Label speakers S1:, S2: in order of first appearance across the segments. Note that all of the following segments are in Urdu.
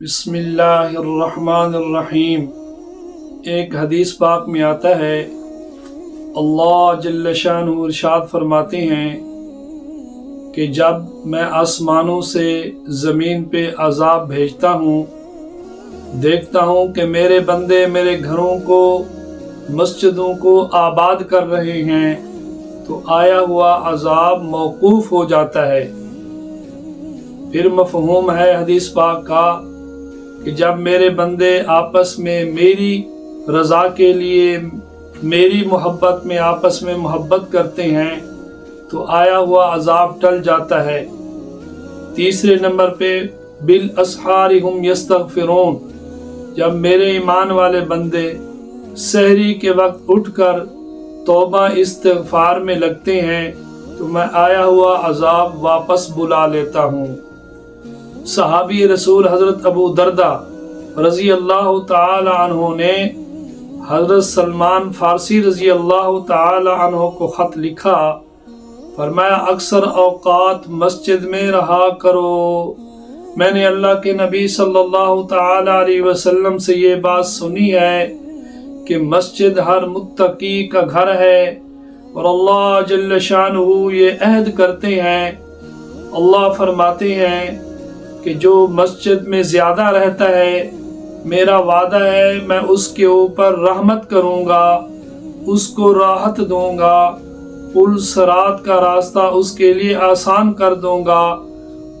S1: بسم اللہ الرحمن الرحیم۔ ایک حدیث پاک میں آتا ہے، اللہ جل شانہ ارشاد فرماتے ہیں کہ جب میں آسمانوں سے زمین پہ عذاب بھیجتا ہوں، دیکھتا ہوں کہ میرے بندے میرے گھروں کو، مسجدوں کو آباد کر رہے ہیں، تو آیا ہوا عذاب موقوف ہو جاتا ہے۔ پھر مفہوم ہے حدیث پاک کا کہ جب میرے بندے آپس میں میری رضا کے لیے، میری محبت میں آپس میں محبت کرتے ہیں تو آیا ہوا عذاب ٹل جاتا ہے۔ تیسرے نمبر پہ بالاسحار ہم یستغفرون، جب میرے ایمان والے بندے سحری کے وقت اٹھ کر توبہ استغفار میں لگتے ہیں تو میں آیا ہوا عذاب واپس بلا لیتا ہوں۔ صحابی رسول حضرت ابو دردہ رضی اللہ تعالی عنہ نے حضرت سلمان فارسی رضی اللہ تعالی عنہ کو خط لکھا، فرمایا اکثر اوقات مسجد میں رہا کرو۔ میں نے اللہ کے نبی صلی اللہ تعالی علیہ وسلم سے یہ بات سنی ہے کہ مسجد ہر متقی کا گھر ہے، اور اللہ جل شانہ یہ عہد کرتے ہیں، اللہ فرماتے ہیں کہ جو مسجد میں زیادہ رہتا ہے میرا وعدہ ہے میں اس کے اوپر رحمت کروں گا، اس کو راحت دوں گا، پل صراط کا راستہ اس کے لیے آسان کر دوں گا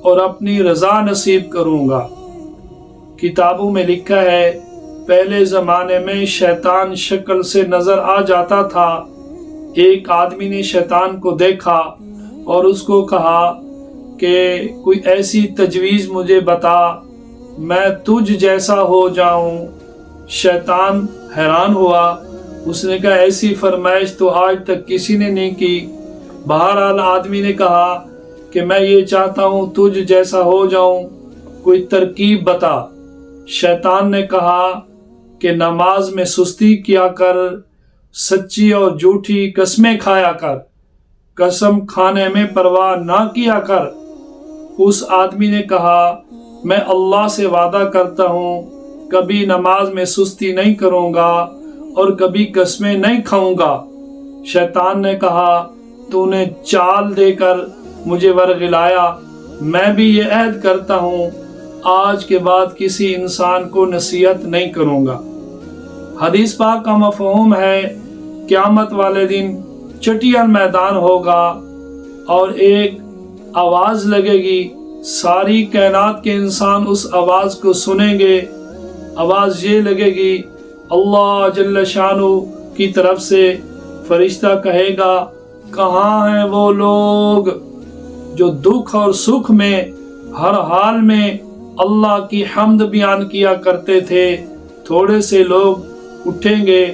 S1: اور اپنی رضا نصیب کروں گا۔ کتابوں میں لکھا ہے پہلے زمانے میں شیطان شکل سے نظر آ جاتا تھا۔ ایک آدمی نے شیطان کو دیکھا اور اس کو کہا کہ کوئی ایسی تجویز مجھے بتا میں تجھ جیسا ہو جاؤں۔ شیطان حیران ہوا، اس نے کہا ایسی فرمائش تو آج تک کسی نے نہیں کی۔ بہرحال آدمی نے کہا کہ میں یہ چاہتا ہوں تجھ جیسا ہو جاؤں، کوئی ترکیب بتا۔ شیطان نے کہا کہ نماز میں سستی کیا کر، سچی اور جھوٹی قسمیں کھایا کر، قسم کھانے میں پرواہ نہ کیا کر۔ اس آدمی نے کہا میں اللہ سے وعدہ کرتا ہوں کبھی نماز میں سستی نہیں کروں گا اور کبھی قسمیں نہیں کھاؤں گا۔ شیطان نے کہا تو نے چال دے کر مجھے ورغلایا، میں بھی یہ عہد کرتا ہوں آج کے بعد کسی انسان کو نصیحت نہیں کروں گا۔ حدیث پاک کا مفہوم ہے قیامت والے دن چٹیل میدان ہوگا اور ایک آواز لگے گی، ساری کائنات کے انسان اس آواز کو سنیں گے۔ آواز یہ لگے گی، اللہ جل شانہ کی طرف سے فرشتہ کہے گا کہاں ہیں وہ لوگ جو دکھ اور سکھ میں ہر حال میں اللہ کی حمد بیان کیا کرتے تھے۔ تھوڑے سے لوگ اٹھیں گے،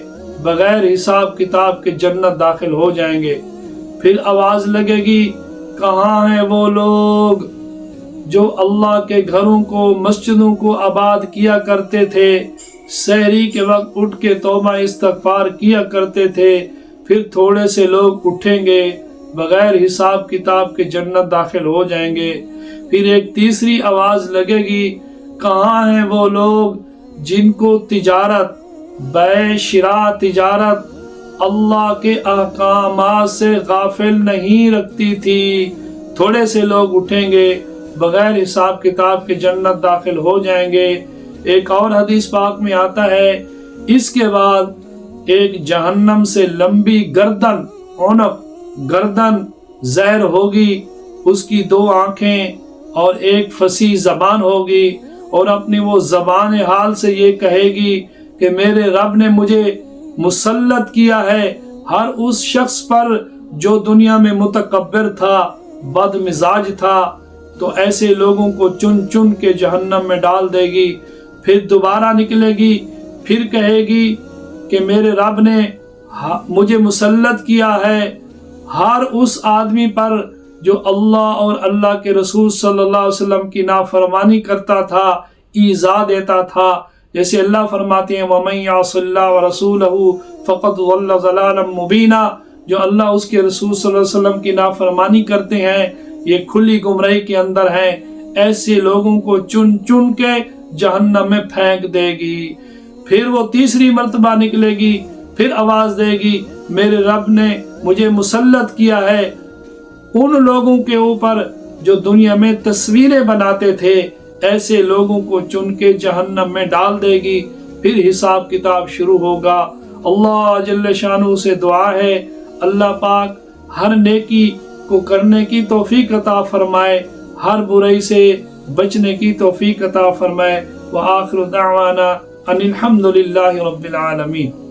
S1: بغیر حساب کتاب کے جنت داخل ہو جائیں گے۔ پھر آواز لگے گی کہاں ہیں وہ لوگ جو اللہ کے گھروں کو، مسجدوں کو آباد کیا کرتے تھے، سحری کے وقت اٹھ کے توبہ استغفار کیا کرتے تھے۔ پھر تھوڑے سے لوگ اٹھیں گے، بغیر حساب کتاب کے جنت داخل ہو جائیں گے۔ پھر ایک تیسری آواز لگے گی کہاں ہیں وہ لوگ جن کو تجارت، بے شراء تجارت اللہ کے احکامات سے غافل نہیں رکھتی تھی۔ تھوڑے سے لوگ اٹھیں گے، بغیر حساب کتاب کے جنت داخل ہو جائیں گے۔ ایک اور حدیث پاک میں آتا ہے اس کے بعد ایک جہنم سے لمبی گردن، عنق گردن زہر ہوگی، اس کی 2 آنکھیں اور ایک فصیح زبان ہوگی، اور اپنی وہ زبان حال سے یہ کہے گی کہ میرے رب نے مجھے مسلط کیا ہے ہر اس شخص پر جو دنیا میں متکبر تھا، بد مزاج تھا، تو ایسے لوگوں کو چن چن کے جہنم میں ڈال دے گی۔ پھر دوبارہ نکلے گی، پھر کہے گی کہ میرے رب نے مجھے مسلط کیا ہے ہر اس آدمی پر جو اللہ اور اللہ کے رسول صلی اللہ علیہ وسلم کی نافرمانی کرتا تھا، ایذا دیتا تھا۔ جیسے اللہ فرماتے ہیں وَمَن يَعْصِ اللَّهَ وَرَسُولَهُ فَقَدْ ضَلَّ ضَلَالًا مُبِينًا، جو اللہ اس کے رسول صلی اللہ علیہ وسلم کی نافرمانی کرتے ہیں یہ کھلی گمراہی کے اندر ہیں۔ ایسے لوگوں کو چن چن کے جہنم میں پھینک دے گی۔ پھر وہ تیسری مرتبہ نکلے گی، پھر آواز دے گی میرے رب نے مجھے مسلط کیا ہے ان لوگوں کے اوپر جو دنیا میں تصویریں بناتے تھے، ایسے لوگوں کو چن کے جہنم میں ڈال دے گی۔ پھر حساب کتاب شروع ہوگا۔ اللہ جل شانہ سے دعا ہے اللہ پاک ہر نیکی کو کرنے کی توفیق عطا فرمائے، ہر برائی سے بچنے کی توفیق عطا فرمائے۔ وآخر دعوانا ان الحمد للہ رب العالمین۔